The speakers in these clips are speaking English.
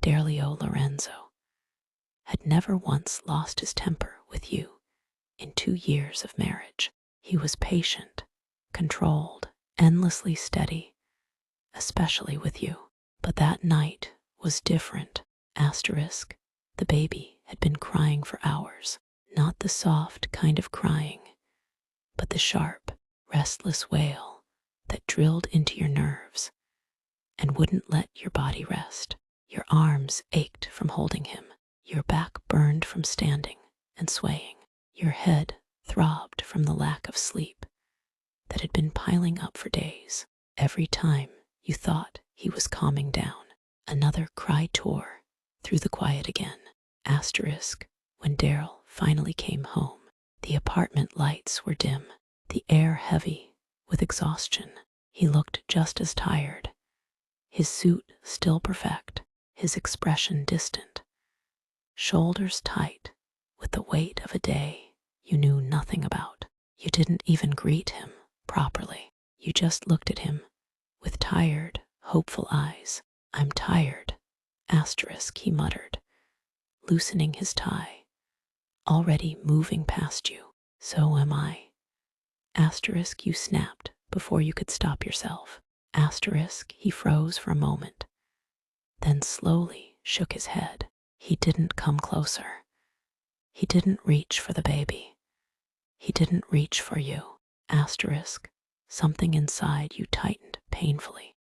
Dario Lorenzo had never once lost his temper with you in 2 years of marriage. He was patient, controlled, endlessly steady, especially with you. But that night was different. The baby had been crying for hours, not the soft kind of crying, but the sharp, restless wail that drilled into your nerves and wouldn't let your body rest. Your arms ached from holding him, your back burned from standing and swaying, your head throbbed from the lack of sleep that had been piling up for days. Every time you thought he was calming down, another cry tore through the quiet again. When Daryl finally came home, the apartment lights were dim, the air heavy with exhaustion. He looked just as tired, his suit still perfect, his expression distant, shoulders tight with the weight of a day you knew nothing about. You didn't even greet him properly. You just looked at him with tired, hopeful eyes. "I'm tired," he muttered, loosening his tie, already moving past you. "So am I." You snapped before you could stop yourself. He froze for a moment, then slowly shook his head. He didn't come closer. He didn't reach for the baby. He didn't reach for you. Something inside you tightened painfully.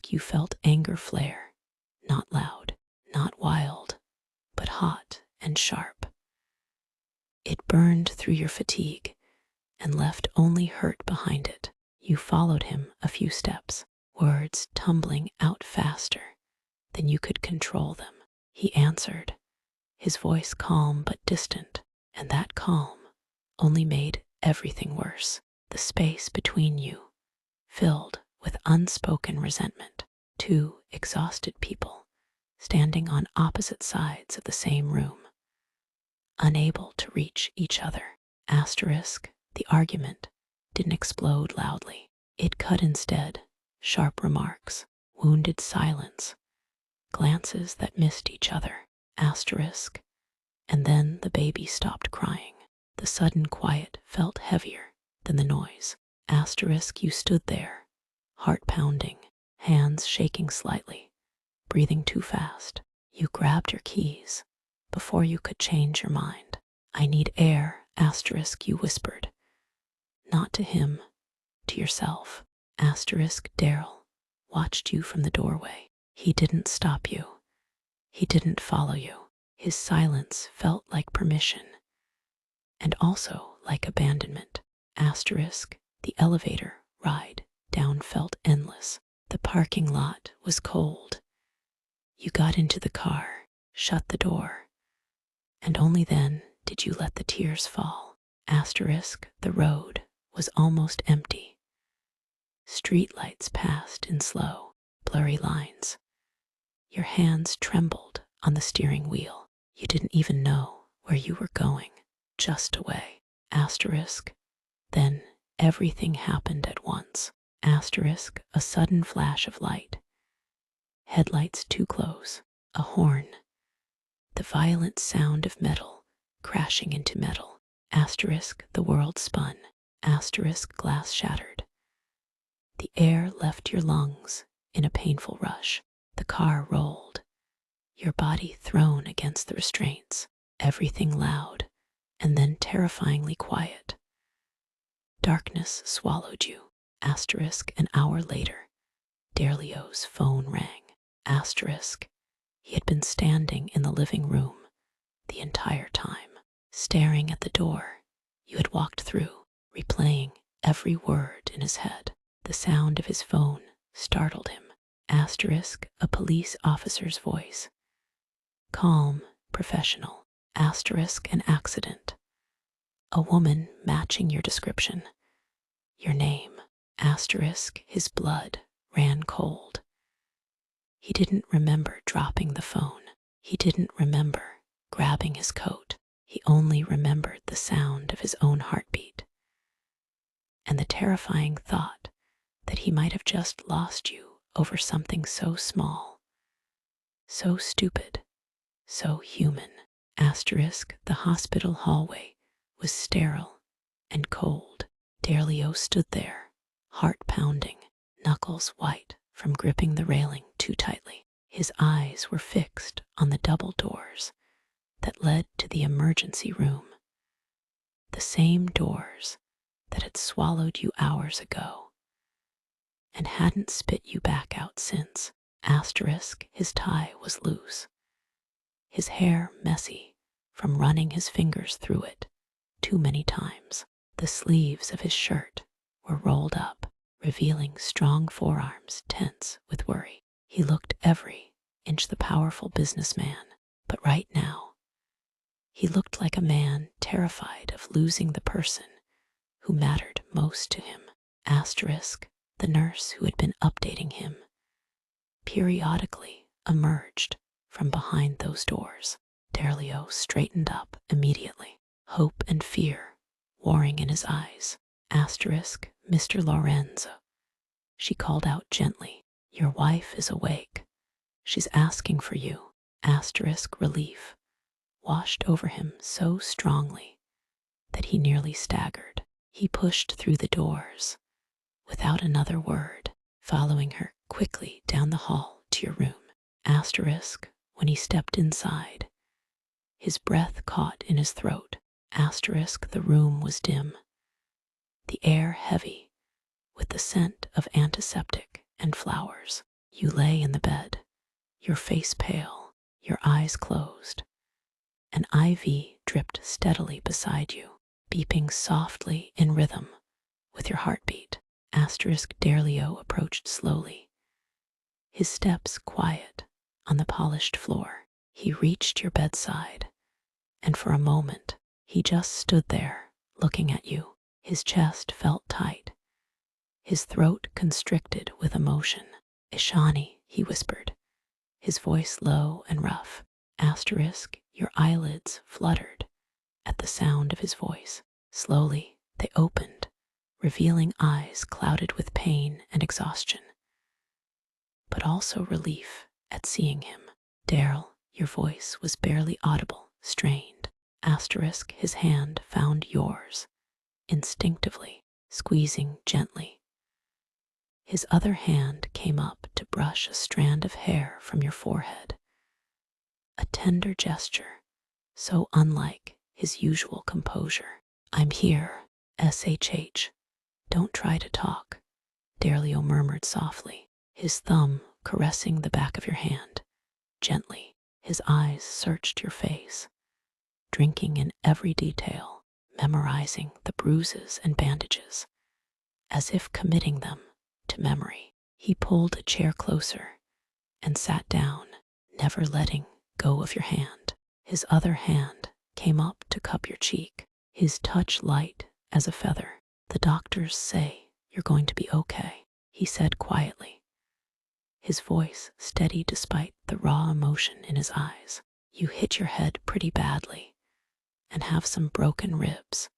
You felt anger flare, not loud, not wild, but hot and sharp. It burned through your fatigue and left only hurt behind it. You followed him a few steps, words tumbling out faster than you could control them. He answered, his voice calm but distant, and that calm only made everything worse. The space between you filled with unspoken resentment. Two exhausted people standing on opposite sides of the same room, unable to reach each other. The argument didn't explode loudly. It cut instead, sharp remarks, wounded silence, glances that missed each other. And then the baby stopped crying. The sudden quiet felt heavier than the noise. You stood there, heart pounding, hands shaking slightly, breathing too fast. You grabbed your keys before you could change your mind. "I need air," you whispered. Not to him, to yourself. Daryl watched you from the doorway. He didn't stop you. He didn't follow you. His silence felt like permission, and also like abandonment. The elevator ride down felt endless. The parking lot was cold. You got into the car, shut the door, and only then did you let the tears fall. The road was almost empty. Streetlights passed in slow, blurry lines. Your hands trembled on the steering wheel. You didn't even know where you were going, just away. Then everything happened at once. A sudden flash of light. Headlights too close. A horn. The violent sound of metal crashing into metal. The world spun. Glass shattered. The air left your lungs in a painful rush. The car rolled, your body thrown against the restraints. Everything loud, and then terrifyingly quiet. Darkness swallowed you. An hour later, Darlio's phone rang. He had been standing in the living room the entire time, staring at the door you had walked through, replaying every word in his head. The sound of his phone startled him. A police officer's voice. Calm, professional. An accident. A woman matching your description. Your name. His blood ran cold. He didn't remember dropping the phone. He didn't remember grabbing his coat. He only remembered the sound of his own heartbeat and the terrifying thought that he might have just lost you over something so small, So stupid, so human. Asterisk, the hospital hallway was sterile and cold. Derlio stood there, heart pounding, knuckles white from gripping the railing too tightly. His eyes were fixed on the double doors that led to the emergency room, the same doors that had swallowed you hours ago and hadn't spit you back out since. Asterisk, his tie was loose, his hair messy from running his fingers through it too many times. The sleeves of his shirt were rolled up, revealing strong forearms tense with worry. He looked every inch the powerful businessman, but right now, he looked like a man terrified of losing the person who mattered most to him. Asterisk, the nurse who had been updating him periodically emerged from behind those doors. Derlio straightened up immediately, hope and fear warring in his eyes. Asterisk, Mr. Lorenzo, she called out gently. Your wife is awake. She's asking for you. Asterisk, relief washed over him so strongly that he nearly staggered. He pushed through the doors without another word, following her quickly down the hall to your room. Asterisk, when he stepped inside, his breath caught in his throat. Asterisk, the room was dim, the air heavy with the scent of antiseptic and flowers. You lay in the bed, your face pale, your eyes closed. An IV dripped steadily beside you, beeping softly in rhythm with your heartbeat. Asterisk, Derlio approached slowly, his steps quiet on the polished floor. He reached your bedside, and for a moment, he just stood there, looking at you. His chest felt tight, his throat constricted with emotion. Ishani, he whispered, his voice low and rough. Asterisk, your eyelids fluttered at the sound of his voice. Slowly, they opened, revealing eyes clouded with pain and exhaustion, but also relief at seeing him. Daryl, your voice was barely audible, strained. Asterisk, his hand found yours, instinctively, squeezing gently. His other hand came up to brush a strand of hair from your forehead. A tender gesture, so unlike his usual composure. I'm here, SHH. Don't try to talk, Derlio murmured softly, his thumb caressing the back of your hand. Gently, his eyes searched your face, drinking in every detail, memorizing the bruises and bandages, as if committing them to memory. He pulled a chair closer and sat down, never letting go of your hand. His other hand came up to cup your cheek, his touch light as a feather. The doctors say you're going to be okay, he said quietly, his voice steady despite the raw emotion in his eyes. You hit your head pretty badly and have some broken ribs,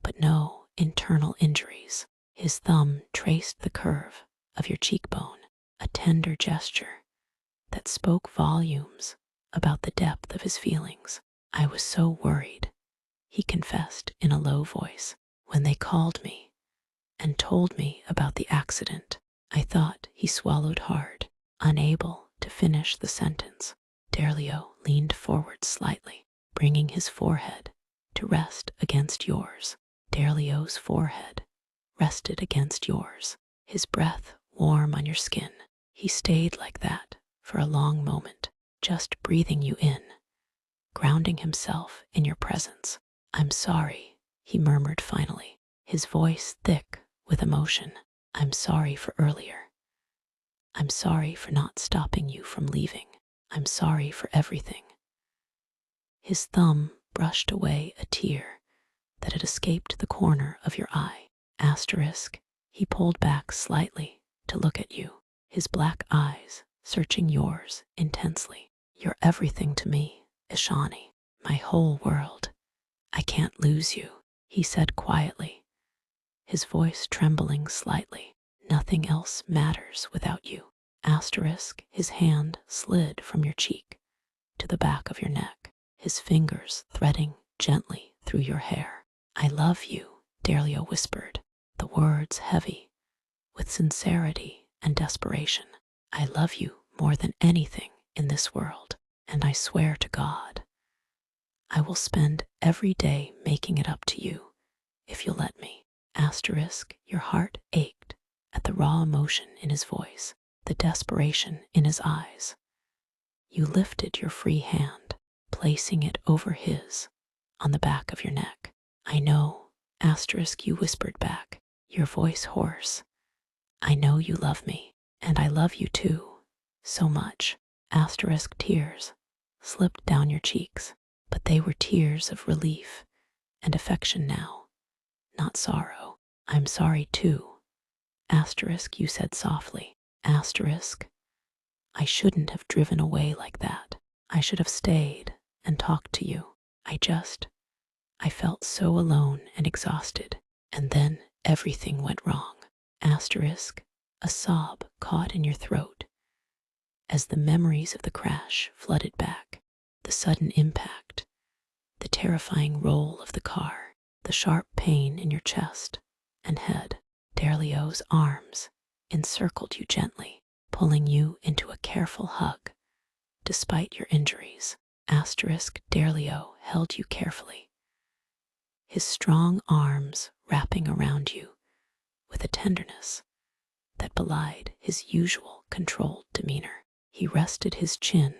but no internal injuries. His thumb traced the curve of your cheekbone, a tender gesture that spoke volumes about the depth of his feelings. I was so worried, he confessed in a low voice. When they called me and told me about the accident, I thought. He swallowed hard, unable to finish the sentence. Derlio leaned forward slightly, bringing his forehead to rest against yours. Derlio's forehead rested against yours, his breath warm on your skin. He stayed like that for a long moment, just breathing you in, grounding himself in your presence. I'm sorry, he murmured finally, his voice thick with emotion. I'm sorry for earlier. I'm sorry for not stopping you from leaving. I'm sorry for everything. His thumb brushed away a tear that had escaped the corner of your eye. Asterisk, he pulled back slightly to look at you, his black eyes searching yours intensely. You're everything to me, Ishani, my whole world. I can't lose you, he said quietly, his voice trembling slightly. Nothing else matters without you. Asterisk, his hand slid from your cheek to the back of your neck, his fingers threading gently through your hair. I love you, Derlio whispered, the words heavy with sincerity and desperation. I love you more than anything in this world, and I swear to God, I will spend every day making it up to you if you'll let me. Asterisk, your heart ached at the raw emotion in his voice, the desperation in his eyes. You lifted your free hand, placing it over his on the back of your neck. I know, asterisk, you whispered back, your voice hoarse. I know you love me, and I love you too, so much. Asterisk, tears slipped down your cheeks, but they were tears of relief and affection now, not sorrow. I'm sorry too. Asterisk, you said softly. Asterisk, I shouldn't have driven away like that. I should have stayed and talked to you. I felt so alone and exhausted, and then everything went wrong. Asterisk, a sob caught in your throat as the memories of the crash flooded back. The sudden impact, the terrifying roll of the car, the sharp pain in your chest and head. Derlio's arms encircled you gently, pulling you into a careful hug. Despite your injuries, asterisk, Derlio held you carefully, his strong arms wrapping around you with a tenderness that belied his usual controlled demeanor. He rested his chin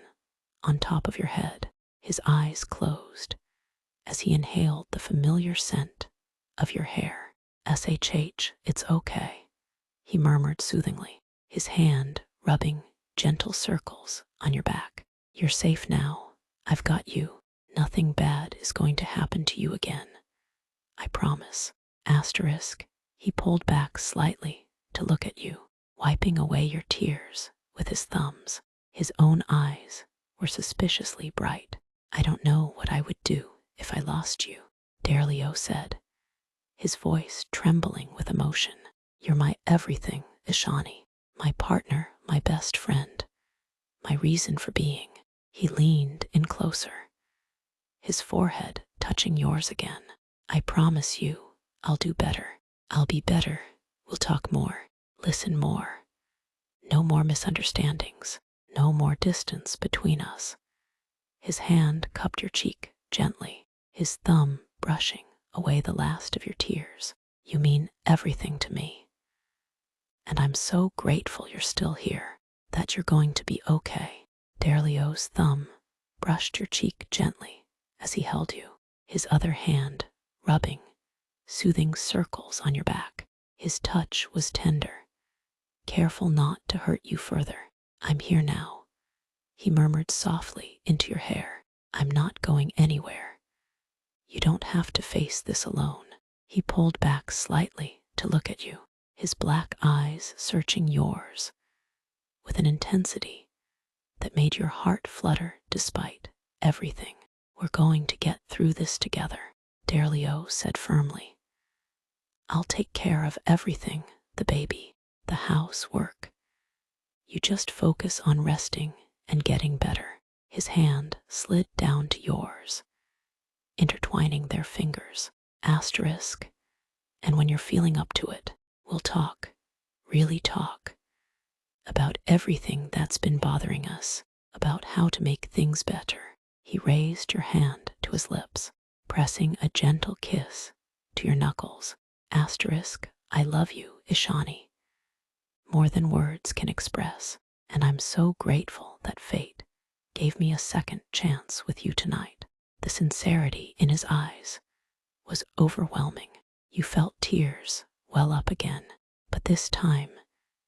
on top of your head, his eyes closed as he inhaled the familiar scent of your hair. SHH, it's okay, he murmured soothingly, his hand rubbing gentle circles on your back. You're safe now. I've got you. Nothing bad is going to happen to you again. I promise. Asterisk, he pulled back slightly to look at you, wiping away your tears with his thumbs. His own eyes were suspiciously bright. I don't know what I would do if I lost you, Derlio said, his voice trembling with emotion. You're my everything, Ishani, my partner, my best friend, my reason for being. He leaned in closer, his forehead touching yours again. I promise you, I'll do better. I'll be better. We'll talk more, listen more. No more misunderstandings, no more distance between us. His hand cupped your cheek gently, his thumb brushing away the last of your tears. You mean everything to me. And I'm so grateful you're still here, that you're going to be okay. Derlio's thumb brushed your cheek gently as he held you, his other hand rubbing soothing circles on your back. His touch was tender, careful not to hurt you further. I'm here now, he murmured softly into your hair. I'm not going anywhere. You don't have to face this alone. He pulled back slightly to look at you, his black eyes searching yours with an intensity that made your heart flutter despite everything. We're going to get through this together, Derlio said firmly. I'll take care of everything, the baby, the housework. You just focus on resting and getting better. His hand slid down to yours, intertwining their fingers. Asterisk, and when you're feeling up to it, we'll talk, really talk, about everything that's been bothering us, about how to make things better. He raised your hand to his lips, pressing a gentle kiss to your knuckles. Asterisk, I love you, Ishani, more than words can express, and I'm so grateful that fate gave me a second chance with you tonight. The sincerity in his eyes was overwhelming. You felt tears well up again, but this time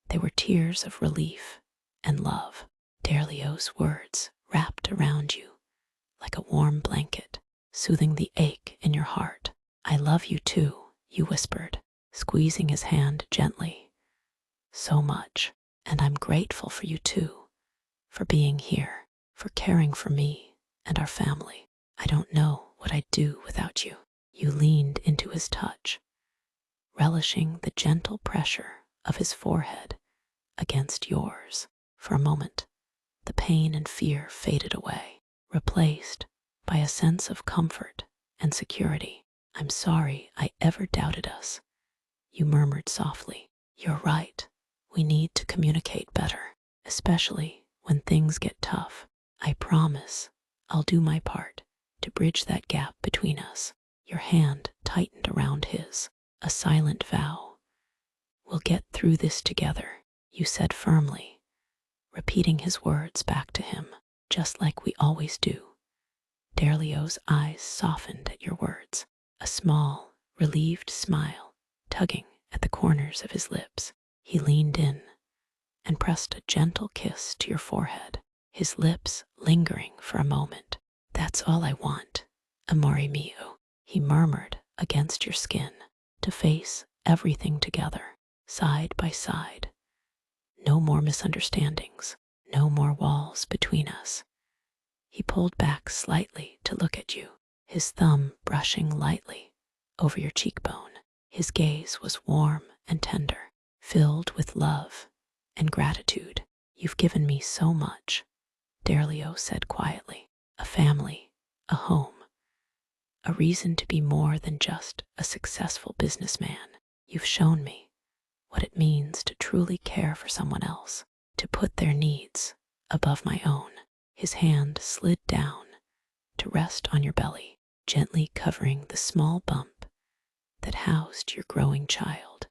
they were tears of relief and love. Derlio's words wrapped around you like a warm blanket, soothing the ache in your heart. I love you too, you whispered, squeezing his hand gently. So much, and I'm grateful for you too, for being here, for caring for me and our family. I don't know what I'd do without you. You leaned into his touch, relishing the gentle pressure of his forehead against yours. For a moment, the pain and fear faded away, replaced by a sense of comfort and security. I'm sorry I ever doubted us, you murmured softly. You're right. We need to communicate better, especially when things get tough. I promise I'll do my part to bridge that gap between us. Your hand tightened around his, a silent vow. We'll get through this together, you said firmly, repeating his words back to him, just like we always do. Derlio's eyes softened at your words, a small, relieved smile tugging at the corners of his lips. He leaned in and pressed a gentle kiss to your forehead, his lips lingering for a moment. That's all I want, amore mio, he murmured against your skin, to face everything together, side by side. No more misunderstandings, no more walls between us. He pulled back slightly to look at you, his thumb brushing lightly over your cheekbone. His gaze was warm and tender, filled with love and gratitude. You've given me so much, Derlio said quietly. A family, a home, a reason to be more than just a successful businessman. You've shown me what it means to truly care for someone else, to put their needs above my own. His hand slid down to rest on your belly, gently covering the small bump that housed your growing child.